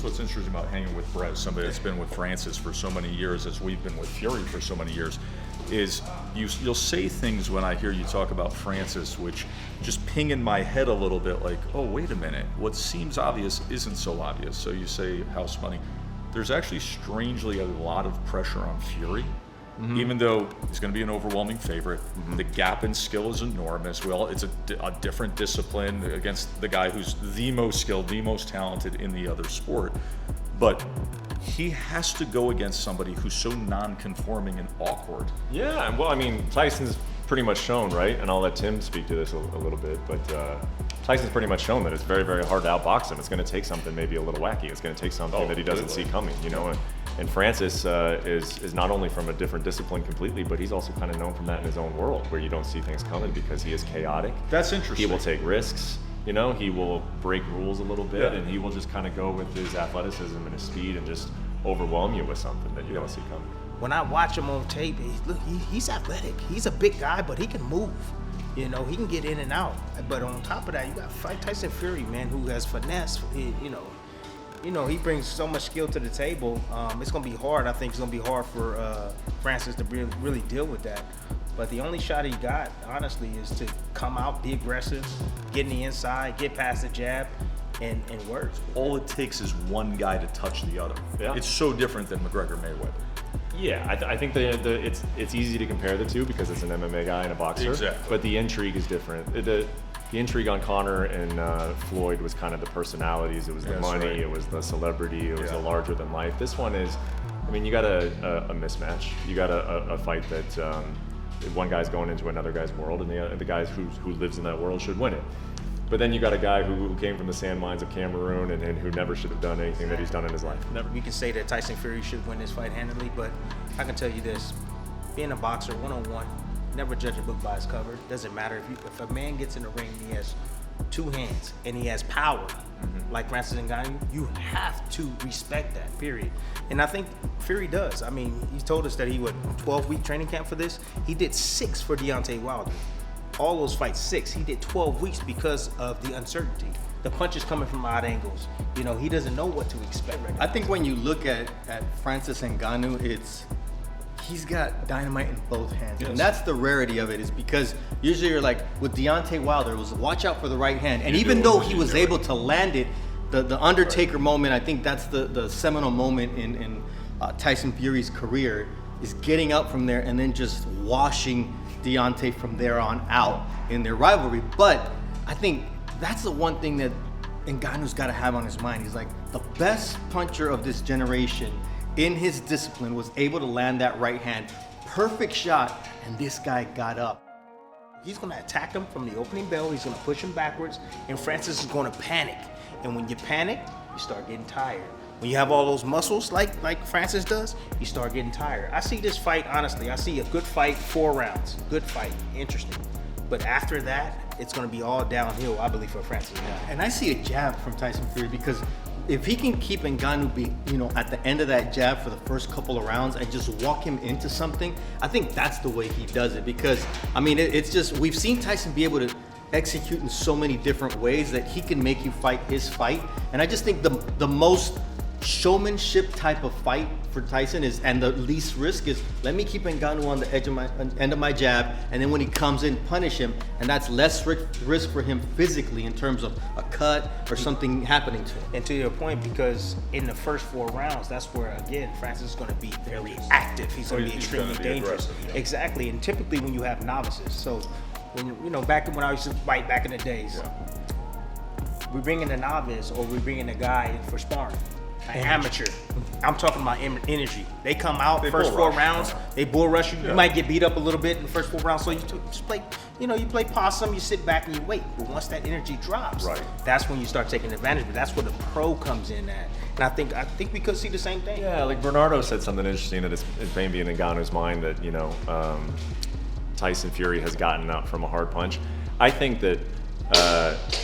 what's interesting about hanging with Brett, somebody that's been with Francis for so many years, as we've been with Fury for so many years, is you'll say things when I hear you talk about Francis, which just ping in my head a little bit like, oh, wait a minute, what seems obvious isn't so obvious. So you say house money. There's actually strangely a lot of pressure on Fury. Mm-hmm. Even though he's going to be an overwhelming favorite, the gap in skill is enormous. It's a different discipline against the guy who's the most skilled, the most talented in the other sport. But he has to go against somebody who's so non-conforming and awkward. Yeah, well, I mean, Tyson's pretty much shown, right? And I'll let Tim speak to this a little bit, but Tyson's pretty much shown that it's very, very hard to outbox him. It's going to take something maybe a little wacky. It's going to take something that he doesn't see coming, you know? And Francis is not only from a different discipline completely, but he's also kind of known from that in his own world, where you don't see things coming because he is chaotic. That's interesting. He will take risks, you know, he will break rules a little bit, and he will just kind of go with his athleticism and his speed and just overwhelm you with something that you don't see coming. When I watch him on tape, he's athletic. He's a big guy, but he can move. You know, he can get in and out. But on top of that, you got Tyson Fury, man, who has finesse. You know, he brings so much skill to the table. It's going to be hard. I think it's going to be hard for Francis to really deal with that. But the only shot he got, honestly, is to come out, be aggressive, get in the inside, get past the jab, and work. All it takes is one guy to touch the other. Yeah. It's so different than McGregor-Mayweather. Yeah, I think it's easy to compare the two because it's an MMA guy and a boxer. Exactly. But the intrigue is different. The intrigue on Conor and Floyd was kind of the personalities. It was the money. Right. It was the celebrity. It was the larger than life. This one is, I mean, you got a mismatch. You got a fight that one guy's going into another guy's world, and the guy who lives in that world should win it. But then you got a guy who came from the sand mines of Cameroon and who never should have done anything that he's done in his life. Never. We can say that Tyson Fury should win this fight handily, but I can tell you this: being a boxer, one-on-one, never judge a book by its cover. Doesn't matter if a man gets in the ring and he has two hands and he has power, like Francis Ngannou, you have to respect that, period. And I think Fury does. I mean, he told us that he went 12-week training camp for this. He did 6 for Deontay Wilder. All those fights, 6. He did 12 weeks because of the uncertainty. The punches coming from odd angles. You know, he doesn't know what to expect right now. I think when you look at Francis Ngannou, he's got dynamite in both hands. Yes. And that's the rarity of it, is because usually you're like, with Deontay Wilder, it was watch out for the right hand. And even though he was able to land it, the Undertaker moment, I think that's the seminal moment in Tyson Fury's career, is getting up from there and then just washing Deontay from there on out in their rivalry. But I think that's the one thing that Ngannou's got to have on his mind. He's like, the best puncher of this generation in his discipline was able to land that right hand. Perfect shot, and this guy got up. He's going to attack him from the opening bell. He's going to push him backwards, and Francis is going to panic. And when you panic, you start getting tired. When you have all those muscles like Francis does, you start getting tired. I see this fight, honestly, I see a good fight, 4 rounds. Good fight, interesting. But after that, it's going to be all downhill, I believe, for Francis. And I see a jab from Tyson Fury, because if he can keep Ngannou at the end of that jab for the first couple of rounds and just walk him into something, I think that's the way he does it. Because, I mean, it's just, we've seen Tyson be able to execute in so many different ways that he can make you fight his fight. And I just think the most showmanship type of fight for Tyson is, and the least risk is, let me keep Ngannou on the edge of end of my jab, and then when he comes in, punish him, and that's less risk for him physically in terms of a cut or something happening to him. And to your point, because in the first 4 rounds, that's where, again, Francis is going to be very active. He's going to be extremely dangerous. Exactly, and typically when you have novices. So, back when I used to fight back in the days, we bring in a novice or we bring in a guy for sparring. An amateur. I'm talking about energy. They come out, first 4 rounds, they bull rush you. You might get beat up a little bit in the first 4 rounds. So you just play, you play possum, you sit back and you wait. But once that energy drops, that's when you start taking advantage. But that's where the pro comes in at. And I think we could see the same thing. Yeah, like Bernardo said something interesting that is maybe in Ngannou's mind, that Tyson Fury has gotten up from a hard punch. I think that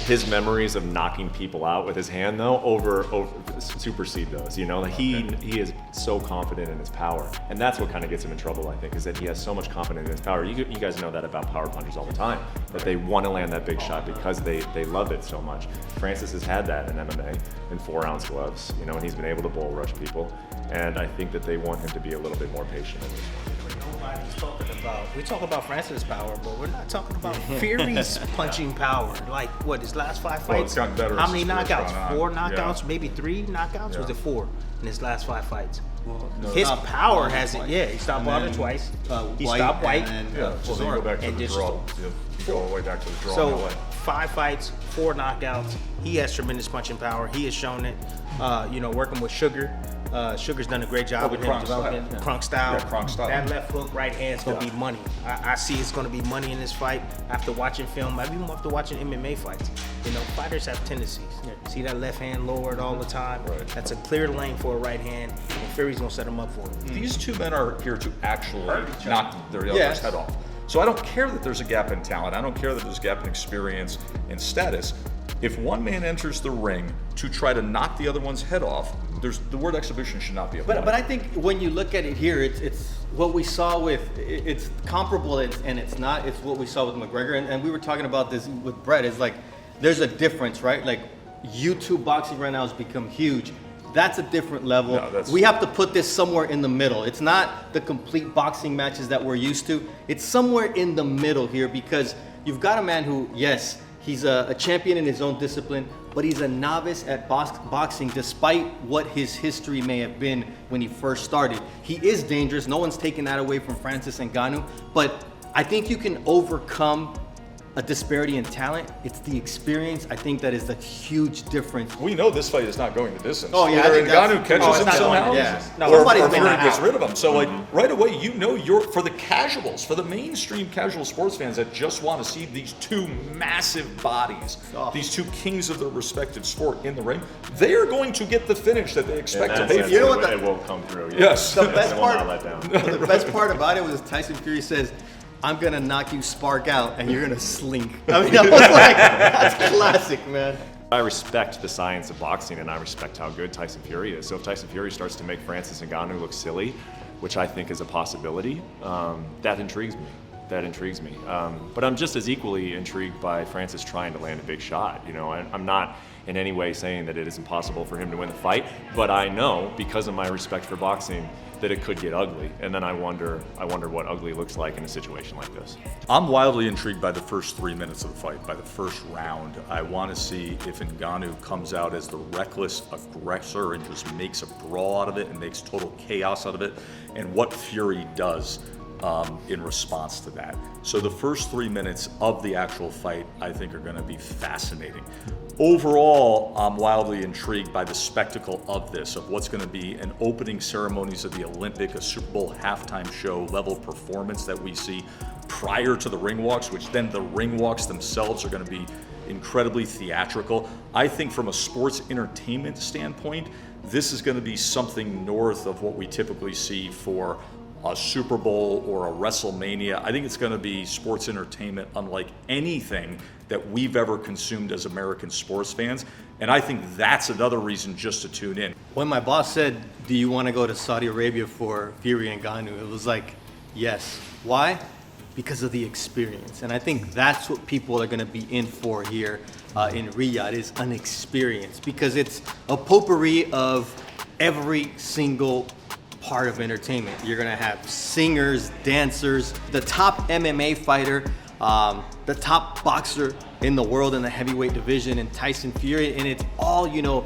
His memories of knocking people out with his hand, though, supersede those. You know, like he is so confident in his power, and that's what kind of gets him in trouble. I think is that he has so much confidence in his power. You guys know that about power punchers all the time, that they want to land that big shot because they love it so much. Francis has had that in MMA in 4-ounce gloves, you know, and he's been able to bull rush people. And I think that they want him to be a little bit more patient in this one. Nobody's talking about. We talk about Francis' power, but we're not talking about Fury's punching power. Like what? His last 5 Well, fights. it's gotten better How as many the career's knockouts? gone on. 4 knockouts? Yeah. Maybe 3 knockouts? Yeah. Was it 4 in his last 5 fights? No, His stopped power Wilder has it. twice. Yeah, he stopped And Wilder then, twice. He White stopped White. and, Yeah, well, then you go back to And the this draw. was- You go all the way back to the draw. in So LA. 5 fights, 4 knockouts. He has tremendous punching power. He has shown it. Working with Sugar. Sugar's done a great job the with him Kronk style. developing Yeah. Kronk style. Yeah, Kronk style. That left hook, right hand's gonna be money. I see it's gonna be money in this fight. After watching film, maybe even after watching MMA fights. You know, fighters have tendencies. See that left hand lowered all the time. Right. That's a clear lane for a right hand, and Fury's gonna set him up for it. These two men are here to actually knock their other's Yes. head off. So I don't care that there's a gap in talent. I don't care that there's a gap in experience and status. If one man enters the ring to try to knock the other one's head off, the word exhibition should not be applied. But I think when you look at it here, it's what we saw with, it's comparable and it's not. It's what we saw with McGregor, and we were talking about this with Brett. It's like there's a difference, right? Like YouTube boxing right now has become huge. That's a different level. No, that's- We have to put this somewhere in the middle. It's not the complete boxing matches that we're used to. It's somewhere in the middle here because you've got a man who, yes, he's a champion in his own discipline, but he's a novice at boxing despite what his history may have been when he first started. He is dangerous. No one's taking that away from Francis Ngannou, but I think you can overcome a disparity in talent. It's the experience. I think that is the huge difference. we know this fight is not going the distance. Oh, yeah, I Either think that's- Ngannou catches oh, it's him not going somehow, the distance. No, or nobody's Fury winning gets out. rid of him. So, like, right away, you know, for the casuals, for the mainstream casual sports fans that just want to see these two massive bodies, these two kings of their respective sport in the ring, they are going to get the finish that they expect to And pay that's for. You know what it will come through. Yes. The best It will part, not let down. the best part about it was Tyson Fury says, "I'm gonna knock you spark out, and you're gonna slink." I mean, I was like, "That's classic, man." I respect the science of boxing, and I respect how good Tyson Fury is. So if Tyson Fury starts to make Francis Ngannou look silly, which I think is a possibility, that intrigues me. That intrigues me. But I'm just as equally intrigued by Francis trying to land a big shot. You know, I'm not in any way saying that it is impossible for him to win the fight, but I know, because of my respect for boxing, that it could get ugly. And then I wonder what ugly looks like in a situation like this. I'm wildly intrigued by the first 3 minutes of the fight, by the first round. I want to see if Ngannou comes out as the reckless aggressor and just makes a brawl out of it and makes total chaos out of it, and what Fury does in response to that. So the first 3 minutes of the actual fight, I think, are going to be fascinating. Overall, I'm wildly intrigued by the spectacle of this, of what's going to be an opening ceremonies of the Olympic, a Super Bowl halftime show level performance that we see prior to the ring walks, which then the ring walks themselves are going to be incredibly theatrical. I think from a sports entertainment standpoint, this is going to be something north of what we typically see for a Super Bowl or a WrestleMania. I think it's going to be sports entertainment unlike anything that we've ever consumed as American sports fans. And I think that's another reason just to tune in. When my boss said, "Do you want to go to Saudi Arabia for Fury and Ngannou?" it was like, yes. Why? Because of the experience. And I think that's what people are going to be in for here in Riyadh, is an experience. Because it's a potpourri of every single part of entertainment. You're gonna have singers, dancers, the top MMA fighter, the top boxer in the world in the heavyweight division, and Tyson Fury, and it's all, you know,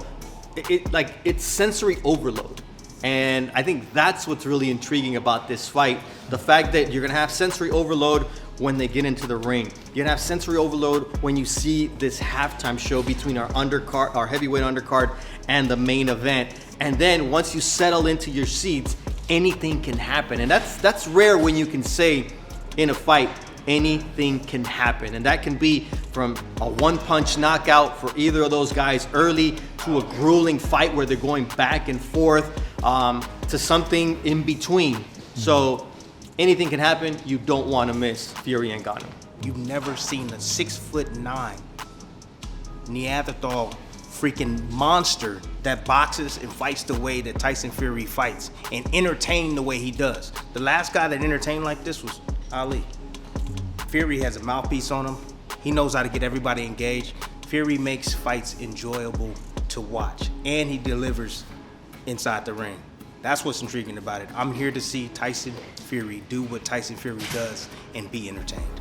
it's sensory overload. And I think that's what's really intriguing about this fight. The fact that you're gonna have sensory overload when they get into the ring. You're gonna have sensory overload when you see this halftime show between our undercard, our heavyweight undercard, and the main event. And then once you settle into your seats, anything can happen. And that's rare when you can say in a fight, anything can happen. And that can be from a one-punch knockout for either of those guys early, to a grueling fight where they're going back and forth, to something in between. So anything can happen. You don't want to miss Fury and Ngannou. You've never seen a 6'9" Neanderthal freaking monster that boxes and fights the way that Tyson Fury fights and entertain the way he does. The last guy that entertained like this was Ali. Fury has a mouthpiece on him. He knows how to get everybody engaged. Fury makes fights enjoyable to watch, and he delivers inside the ring. That's what's intriguing about it. I'm here to see Tyson Fury do what Tyson Fury does and be entertained.